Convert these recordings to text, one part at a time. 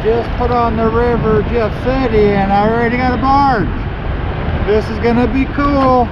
just put on the river Jeff City and I already got a barge. This is gonna be cool.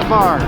Barge.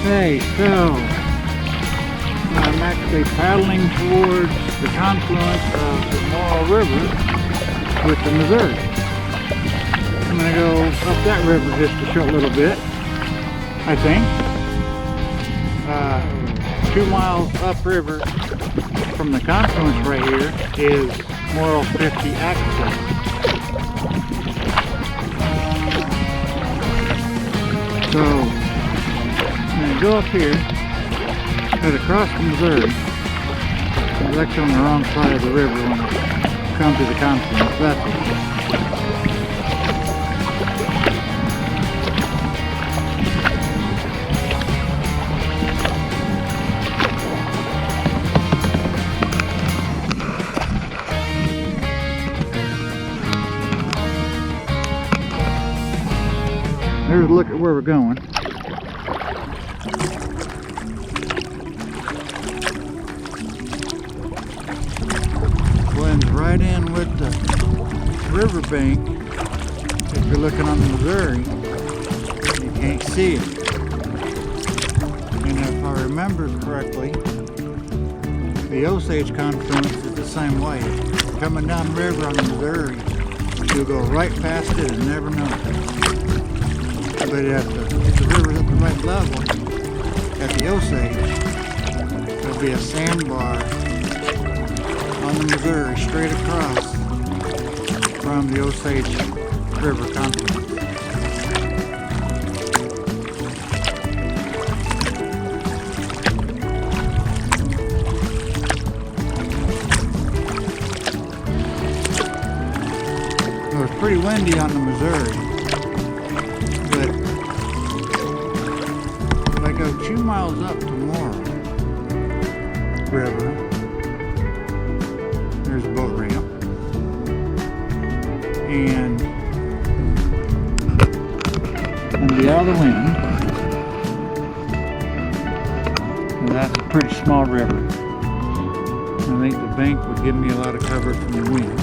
Okay, so I'm actually paddling towards the confluence of the Moreau River with the Missouri. I'm going to go up that river just a short little bit, I think. 2 miles upriver from the confluence right here is Moreau 50 Access. So I'm going to go up here, head across the Missouri. I'm actually on the wrong side of the river when I come to the confluence. That's it. Here's a look at where we're going. Blends right in with the riverbank. If you're looking on the Missouri, you can't see it. And if I remember correctly, the Osage confluence is the same way. Coming down the river on the Missouri, you'll go right past it and never know it. But if the river's at the right level, at the Osage, there'll be a sandbar on the Missouri straight across from the Osage River confluence. It was pretty windy on the Missouri, but if I go 2 miles up to Moreau River, there's a boat ramp, and be out of the wind, and that's a pretty small river. I think the bank would give me a lot of cover from the wind.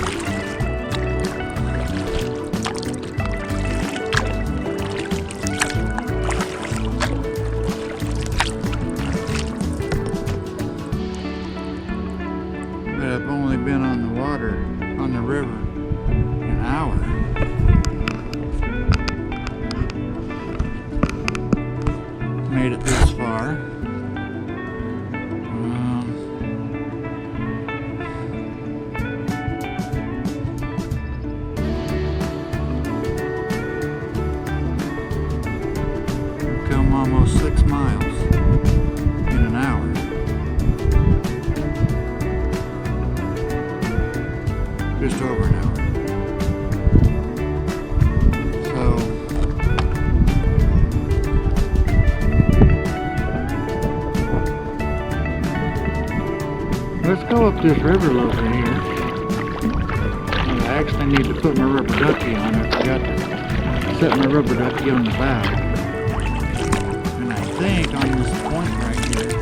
I've only been on the water, on the river, an hour. Made it this far. We've come almost 6 miles in an hour. Just over an hour. So let's go up this river a little bit here. And I actually need to put my rubber ducky on. I forgot to set my rubber ducky on the bow. And I think on this point right here,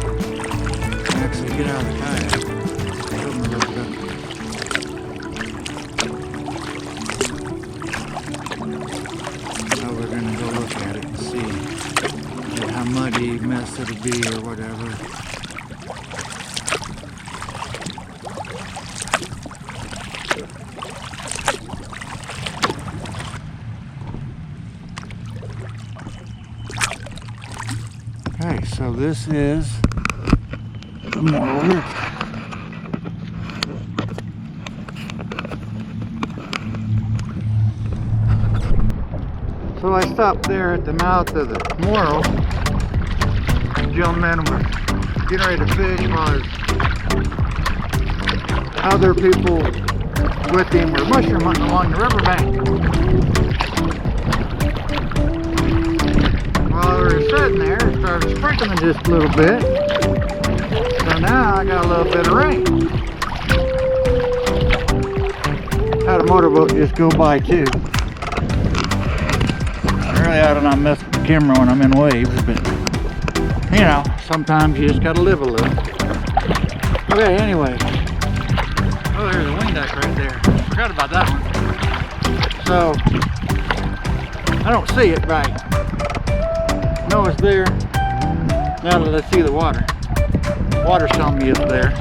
I actually get out of the kayak. Put my rubber ducky. We're gonna go look at it and see how muddy mess it'll be or whatever. Okay, so this is the Moreau River. So I stopped there at the mouth of the Moreau. The gentleman was getting ready to fish while other people with him were mushroom hunting along the riverbank. While we were sitting there, it started sprinkling just a little bit. So now I got a little bit of rain. Had a motorboat just go by too. Really ought to not mess with the camera when I'm in waves, but you know, sometimes you just gotta live a little. Okay, anyway. Oh, there's a wing duck right there. Forgot about that one. So, I don't see it right. No, it's there. Now that I see the water. Water's telling me it's there.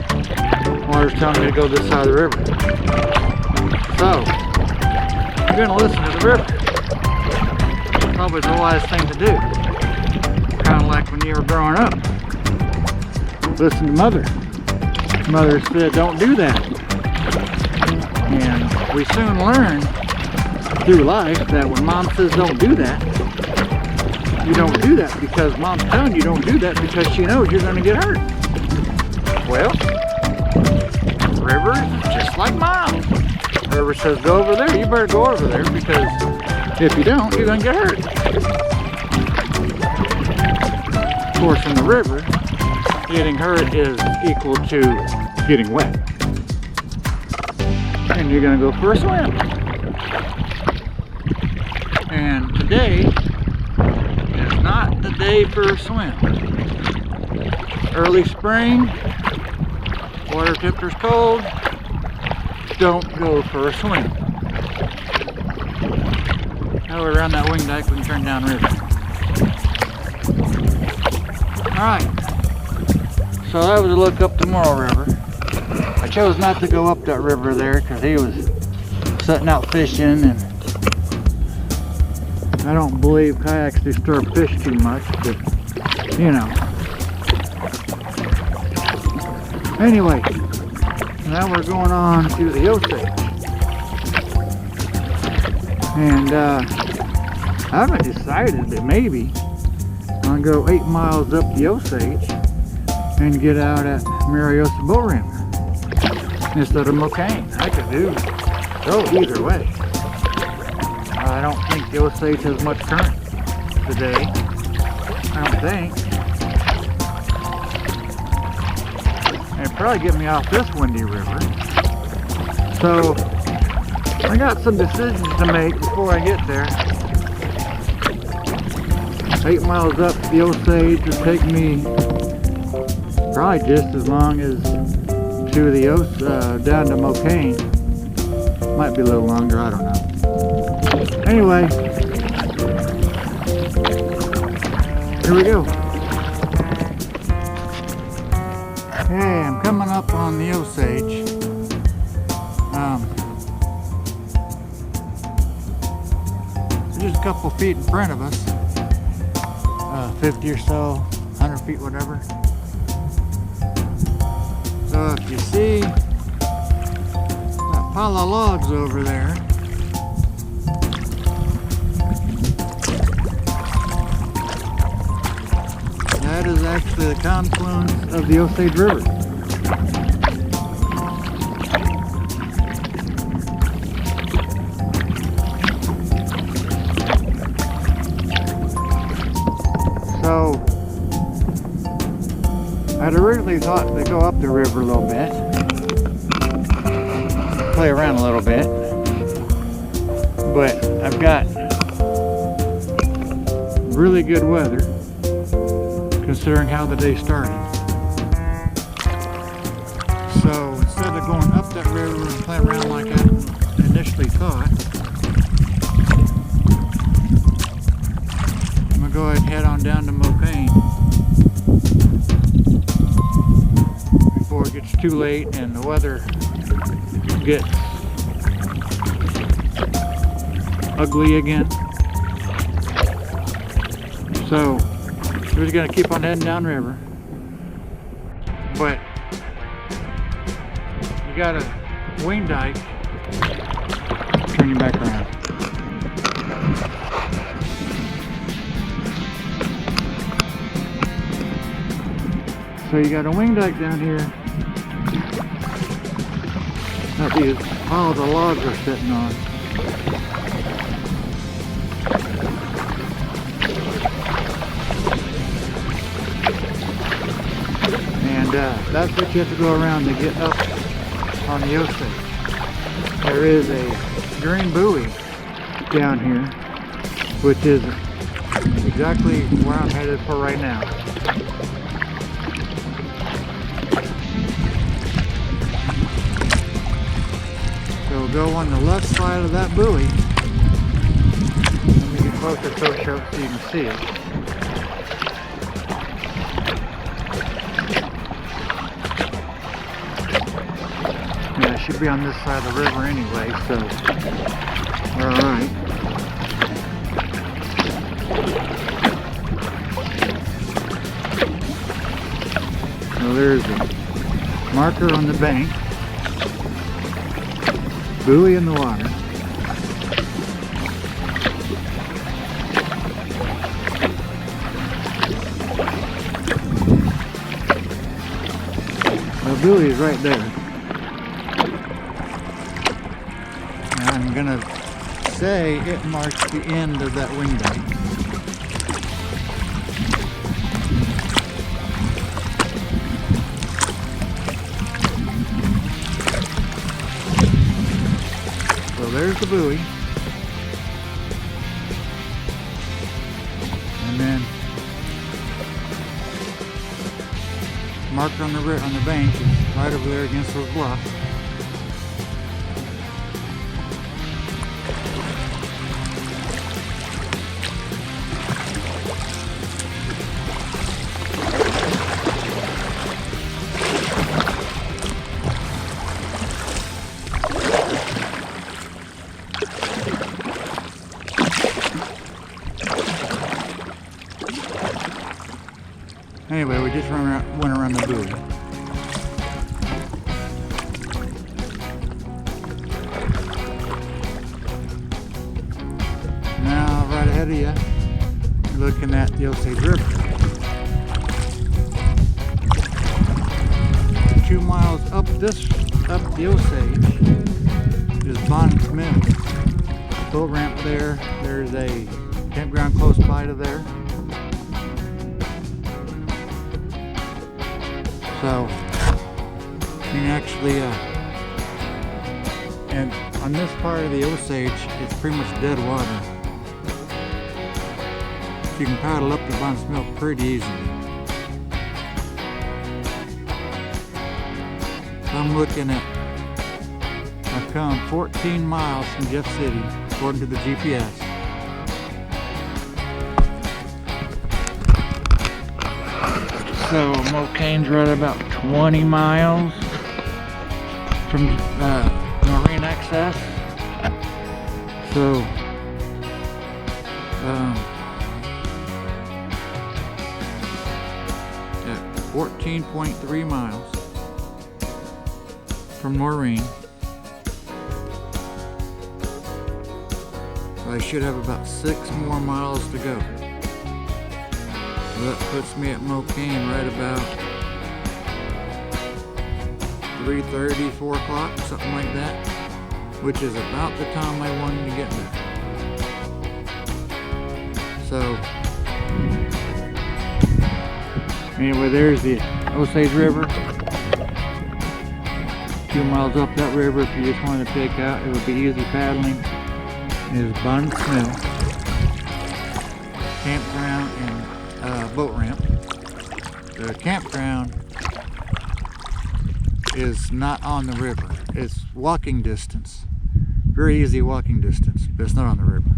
Water's telling me to go this side of the river. So, you're gonna listen to the river. Probably the wise thing to do. Kind of like when you were growing up. Listen to mother. Mother said, don't do that. And we soon learn through life that when mom says don't do that, you don't do that because mom's telling you don't do that because she knows you're going to get hurt. Well, river is just like mom. River says go over there, you better go over there because if you don't, you're going to get hurt. Of course, in the river, getting hurt is equal to getting wet. And you're going to go for a swim. And today, not the day for a swim. Early spring, water temperature's cold, don't go for a swim. Now we're around that wing dike, we can turn down river. Alright, so that was a look up the Moreau River. I chose not to go up that river there because he was setting out fishing, and I don't believe kayaks disturb fish too much, but you know. Anyway, now we're going on to the Osage. And I haven't decided that maybe I'll go 8 miles up the Osage and get out at Moreau River instead of Mokane. I could go either way. I don't think the Osage has much current today. I don't think. It'd probably get me off this windy river. So I got some decisions to make before I get there. 8 miles up the Osage would take me probably just as long as to the down to Mokane. Might be a little longer, I don't know. Anyway, here we go. Hey, I'm coming up on the Osage. Just a couple feet in front of us. 50 or so, 100 feet, whatever. So if you see that pile of logs over there, that is actually the confluence of the Osage River. So I'd originally thought to go up the river a little bit, play around a little bit, but I've got really good weather considering how the day started. So instead of going up that river and playing around like I initially thought, I'm gonna go ahead and head on down to Mokane before it gets too late and the weather gets ugly again. So we're just gonna keep on heading downriver, but you got a wing dike. Turn you back around. So you got a wing dike down here that all the logs are sitting on. And that's what you have to go around to get up on the Osage. There is a green buoy down here, which is exactly where I'm headed for right now. So go on the left side of that buoy. Let me get closer so you can see it. Yeah, it should be on this side of the river anyway, so we're alright. So there's a marker on the bank, buoy in the water. The buoy is right there. And I'm gonna say it marks the end of that wing dike. So there's the buoy. And then marker on the bank is right over there against those bluffs. Anyway, we just went around the buoy. Now, right ahead of you, you're looking at the Osage River. 2 miles up the Osage is Bonnet's Mill. Boat ramp there. There's a campground close by to there. So you can actually, and on this part of the Osage, it's pretty much dead water. So you can paddle up to Bonnet's Mill pretty easily. So I'm looking at, I've come 14 miles from Jeff City, according to the GPS. So Mokane's right about 20 miles from Noreen Access. So at 14.3 miles from Noreen. So I should have about 6 more miles to go. That puts me at Mokane right about 3:30, 4 o'clock, something like that, which is about the time I wanted to get there. So, anyway, there's the Osage River. 2 miles up that river, if you just wanted to pick out, it would be easy paddling, is Bonnet's Mill, campground, and boat ramp. The campground is not on the river. It's walking distance. Very easy walking distance, but it's not on the river.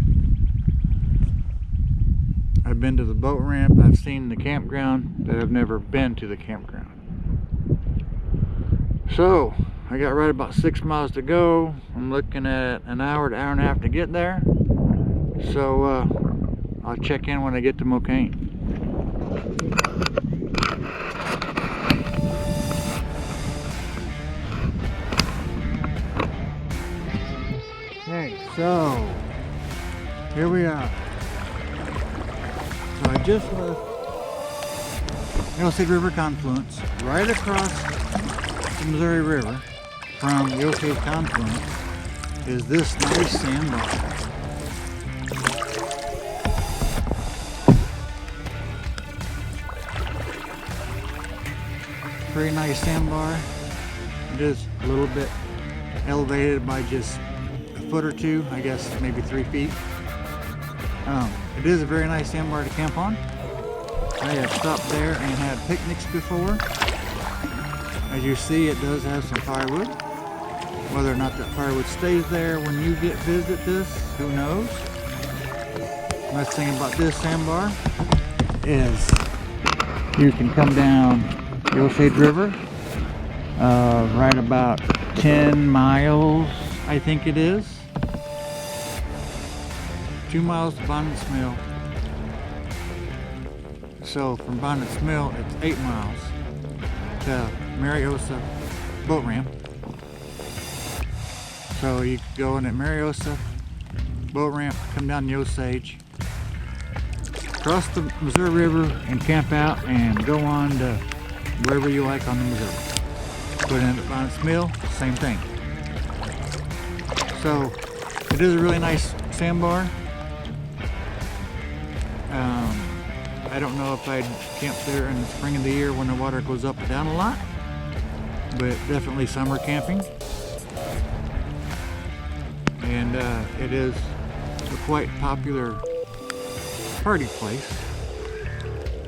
I've been to the boat ramp, I've seen the campground, but I've never been to the campground. So, I got right about 6 miles to go. I'm looking at an hour to hour and a half to get there. So, I'll check in when I get to Mokane. Okay, so here we are. So I just left the Osage River confluence. Right across the Missouri River from the Osage confluence is this nice sandbar. Very nice sandbar. It is a little bit elevated by just a foot or two, I guess maybe 3 feet. It is a very nice sandbar to camp on. I have stopped there and had picnics before. As you see, it does have some firewood. Whether or not that firewood stays there when you visit this, who knows? Nice thing about this sandbar is you can come down the Osage River, right about 10 miles, I think it is. 2 miles to Bonnet's Mill. So from Bonnet's Mill, it's 8 miles to Mariosa boat ramp. So you could go in at Mariosa boat ramp, come down the Osage, cross the Missouri River and camp out and go on to wherever you like on the Missouri. Put in at Bonnet's Mill, same thing. So it is a really nice sandbar. I don't know if I'd camp there in the spring of the year when the water goes up and down a lot, but definitely summer camping. And it is a quite popular party place.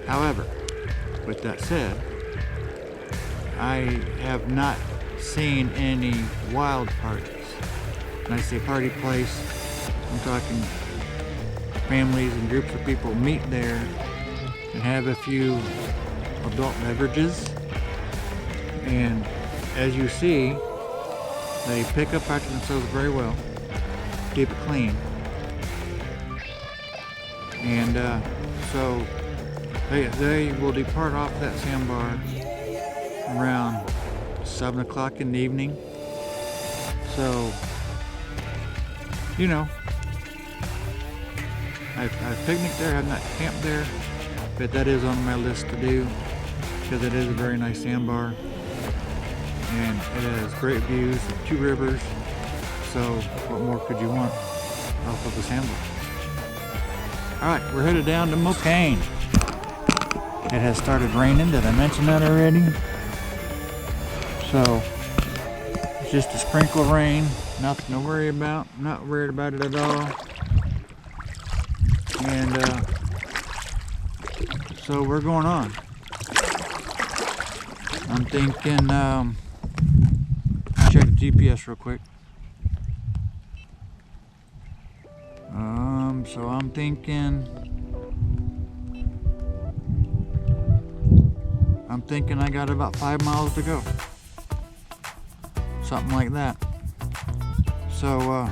However, with that said, I have not seen any wild parties. When I say party place, I'm talking families and groups of people meet there and have a few adult beverages. And as you see, they pick up after themselves very well, keep it clean. And so they will depart off that sandbar around 7 o'clock in the evening. So, you know, I've picnicked there, I've not camped there, but that is on my list to do because it is a very nice sandbar and it has great views of 2 rivers. So what more could you want off of the sandbar? Alright, we're headed down to Mokane. It has started raining, did I mention that already? So, it's just a sprinkle of rain, nothing to worry about, not worried about it at all. And so we're going on. I'm thinking, check the GPS real quick. So I'm thinking I got about 5 miles to go. Something like that. So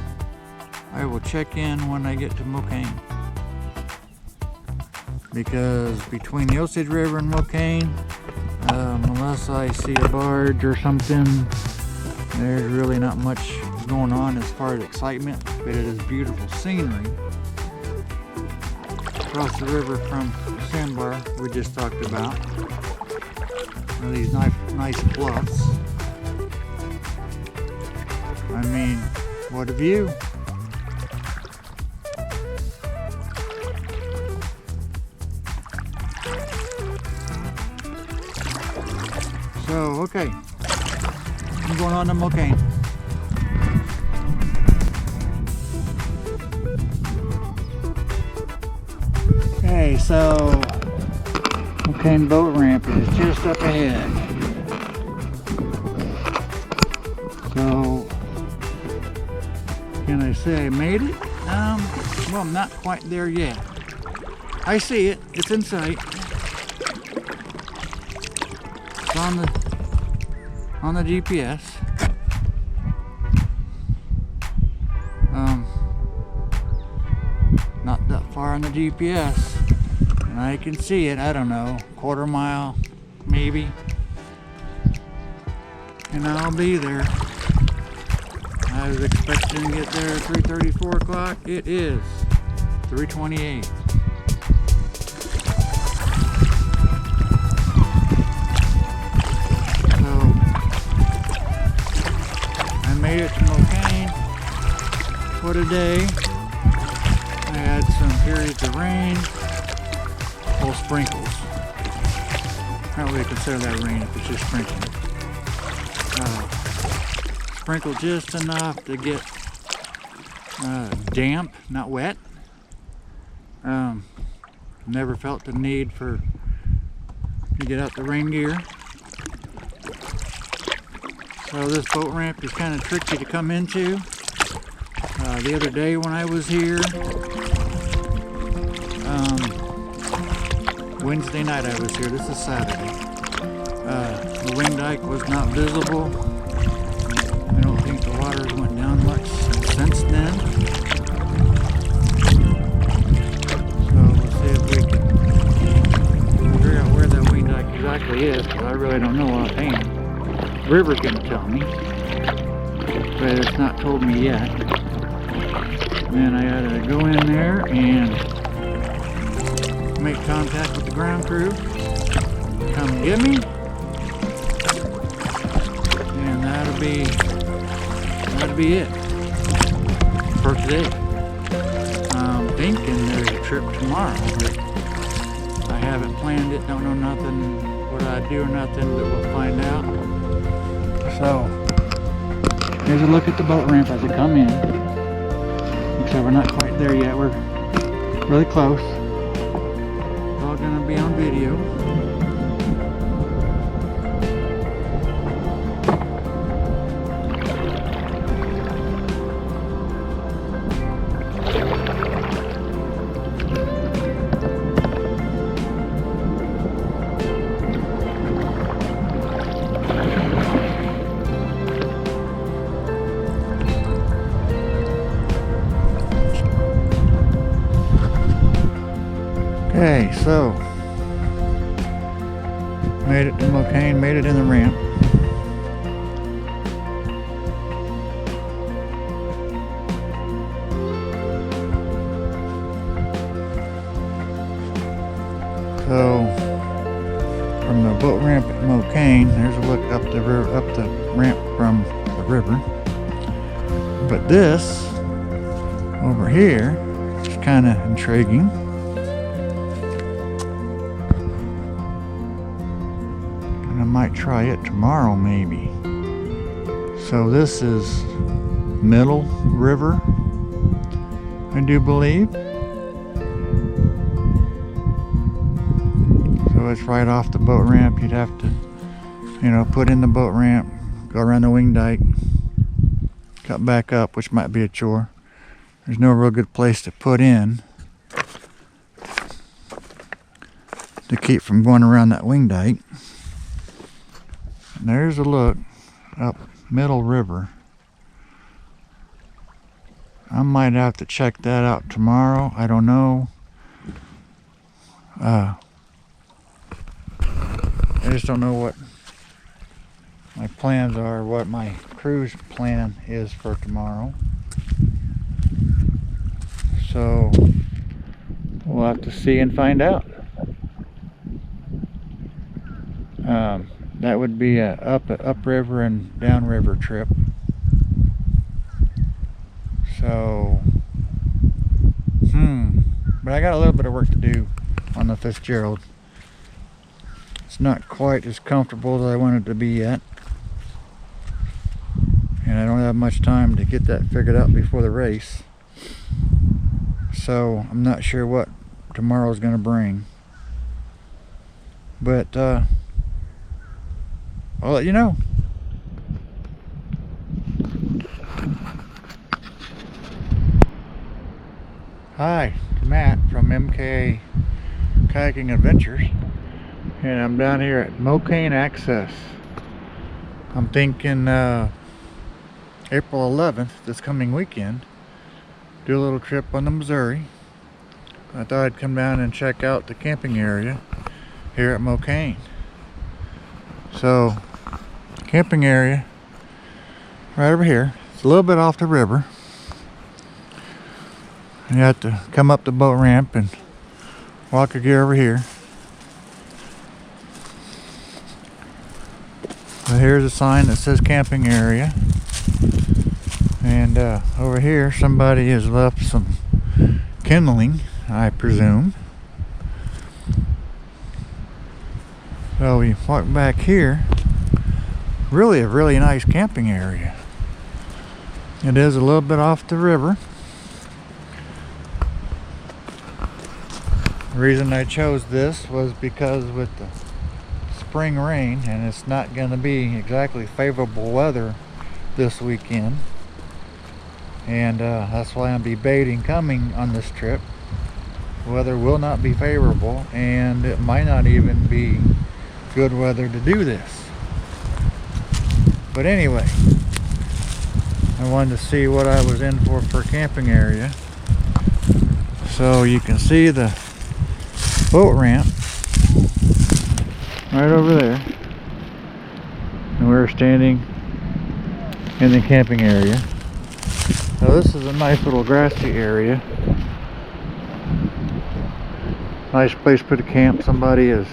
I will check in when I get to Mokane. Because between the Osage River and Mokane, unless I see a barge or something, there's really not much going on as far as excitement, but it is beautiful scenery. Across the river from the sandbar we just talked about. These nice bluffs. I mean, what a view. So, okay. I'm going on to Mokane. Okay, so Mokane boat ramp is just up ahead. So, can I say I made it? Well, I'm not quite there yet. I see it. It's in sight. It's on the GPS. Not that far on the GPS. And I can see it, I don't know, quarter mile, maybe. And I'll be there. I was expecting to get there at 3:30, 4 o'clock. It is 3:28. So, I made it to Mokane for today. I had some periods of rain. Well, sprinkles. Can't really consider that rain if it's just sprinkling. Sprinkled just enough to get damp, not wet. Never felt the need to get out the rain gear. So this boat ramp is kind of tricky to come into. The other day when I was here, Wednesday night I was here, this is Saturday. The wing dike was not visible. I don't think the waters went down much since then. So let's see if we can figure out where that wing dike exactly is, because I really don't know offhand. The river's going to tell me, but it's not told me yet. Then I gotta go in there and make contact with the ground crew. Come get me. And that'll be it for today. I'm thinking there's a trip tomorrow, but I haven't planned it, don't know nothing, what I do or nothing, but we'll find out. So, here's a look at the boat ramp as I come in. So we're not quite there yet, we're really close. It's all gonna be on video. Okay, so made it to Mokane, made it in the ramp. So from the boat ramp at Mokane, there's a look up the ramp from the river. But this over here is kind of intriguing. And I might try it tomorrow maybe. So this is Moreau River, I do believe. So it's right off the boat ramp. You'd have to, you know, put in the boat ramp, go around the wing dike, cut back up, which might be a chore. There's no real good place to put in to keep from going around that wing dike. And there's a look up Moreau River. I might have to check that out tomorrow. I don't know. I just don't know what my plans are, what my cruise plan is for tomorrow. So we'll have to see and find out. That would be a upriver and downriver trip. So, but I got a little bit of work to do on the Fitzgerald. It's not quite as comfortable as I want it to be yet. And I don't have much time to get that figured out before the race. So I'm not sure what tomorrow's going to bring. But I'll let you know. Hi, Matt from MKA Kayaking Adventures. And I'm down here at Noreen Access. I'm thinking April 11th, this coming weekend, do a little trip on the Missouri. I thought I'd come down and check out the camping area here at Mokane. So, camping area right over here. It's a little bit off the river. You have to come up the boat ramp and walk your gear over here. So here's a sign that says camping area. And over here somebody has left some kindling, I presume. So we walk back here. Really a really nice camping area. It is a little bit off the river. The reason I chose this was because with the spring rain, and it's not going to be exactly favorable weather this weekend, and that's why I'm debating coming on this trip. Weather will not be favorable, and it might not even be good weather to do this. But anyway, I wanted to see what I was in for camping area. So you can see the boat ramp right over there, and we're standing in the camping area. Now this is a nice little grassy area. Nice place to put a camp. Somebody has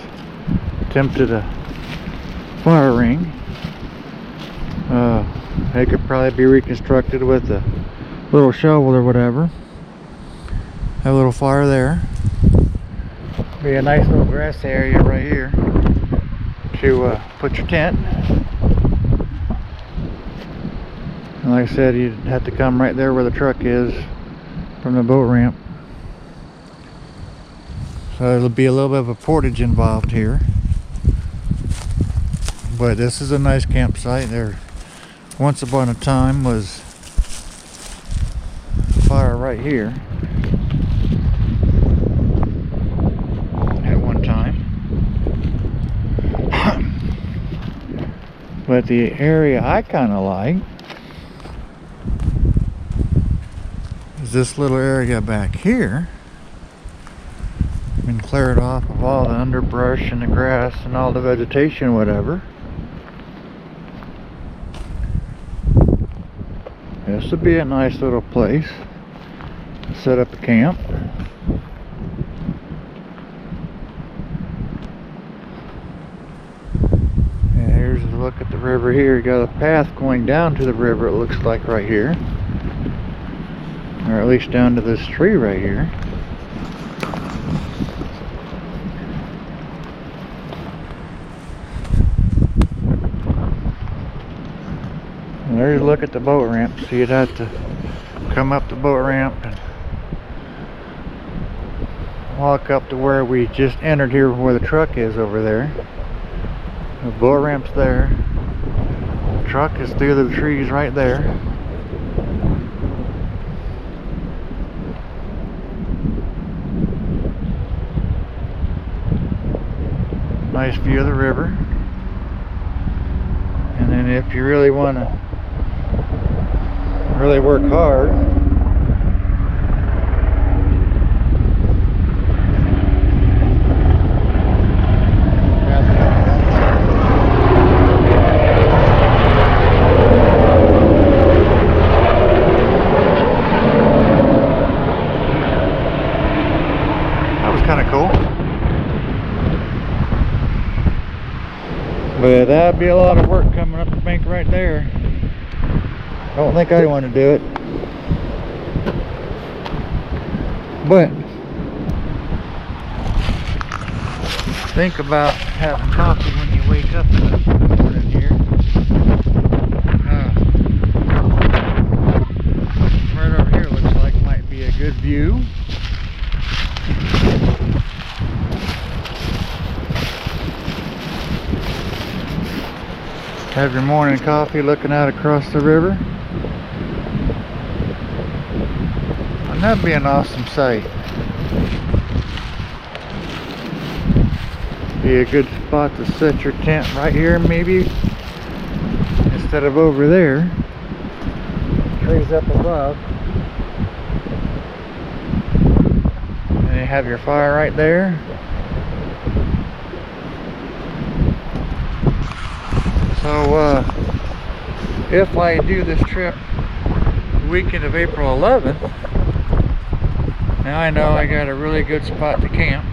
attempted a fire ring. They could probably be reconstructed with a little shovel or whatever. Have a little fire there. Be a nice little grass area right here to put your tent. And like I said, you'd have to come right there where the truck is from the boat ramp. So there'll be a little bit of a portage involved here. But this is a nice campsite. There once upon a time was a fire right here at one time. But the area I kind of like is this little area back here. been cleared off of all the underbrush and the grass and all the vegetation, whatever. This would be a nice little place to set up a camp. And here's a look at the river here. You got a path going down to the river, it looks like, right here. Or at least down to this tree right here. And there's a look at the boat ramp. So you'd have to come up the boat ramp and walk up to where we just entered here, where the truck is over there. The boat ramp's there. The truck is through the trees right there. Nice view of the river. And then if you really want to really work hard, that was kind of cool. But that'd be a lot of work coming up the bank right there. I don't think I want to do it. But think about having coffee when you wake up in the morning here. Right over here looks like might be a good view. Have your morning coffee looking out across the river. And that'd be an awesome sight. Be a good spot to set your tent right here, maybe, instead of over there. Trees up above. And you have your fire right there. So if I do this trip the weekend of April 11th, now I know I got a really good spot to camp.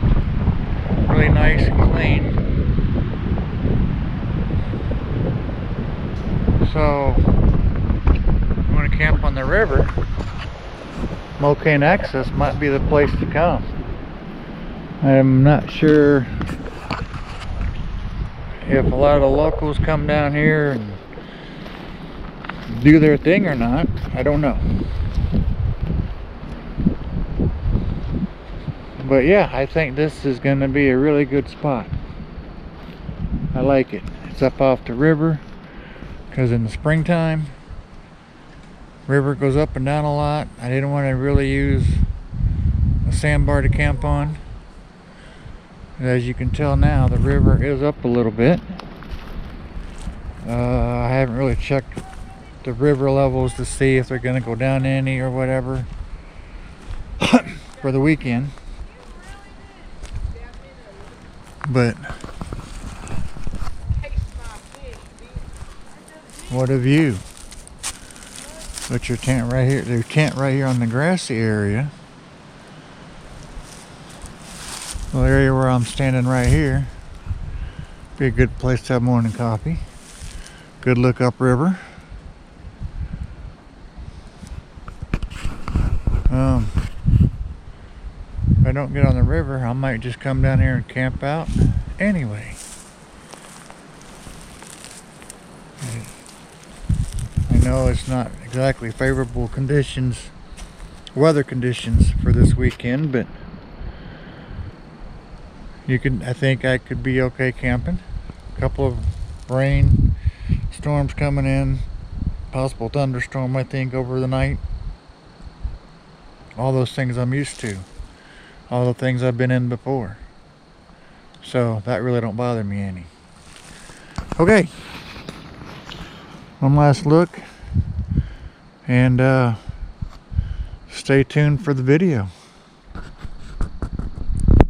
Really nice and clean. So I'm going to camp on the river. Mokane Access might be the place to come. I'm not sure if a lot of the locals come down here and do their thing or not. I don't know. But yeah, I think this is going to be a really good spot. I like it. It's up off the river, because in the springtime, river goes up and down a lot. I didn't want to really use a sandbar to camp on. As you can tell now, the river is up a little bit. I haven't really checked the river levels to see if they're going to go down any or whatever for the weekend. But what a view. Put your tent right here. Their tent right here on the grassy area. The area where I'm standing right here. Be a good place to have morning coffee. Good look upriver. If I don't get on the river, I might just come down here and camp out anyway. I know it's not exactly favorable conditions, weather conditions for this weekend, but I think I could be okay camping. A couple of rain storms coming in, possible thunderstorm I think over the night. All those things I'm used to. All the things I've been in before. So that really don't bother me any. Okay. One last look. And stay tuned for the video.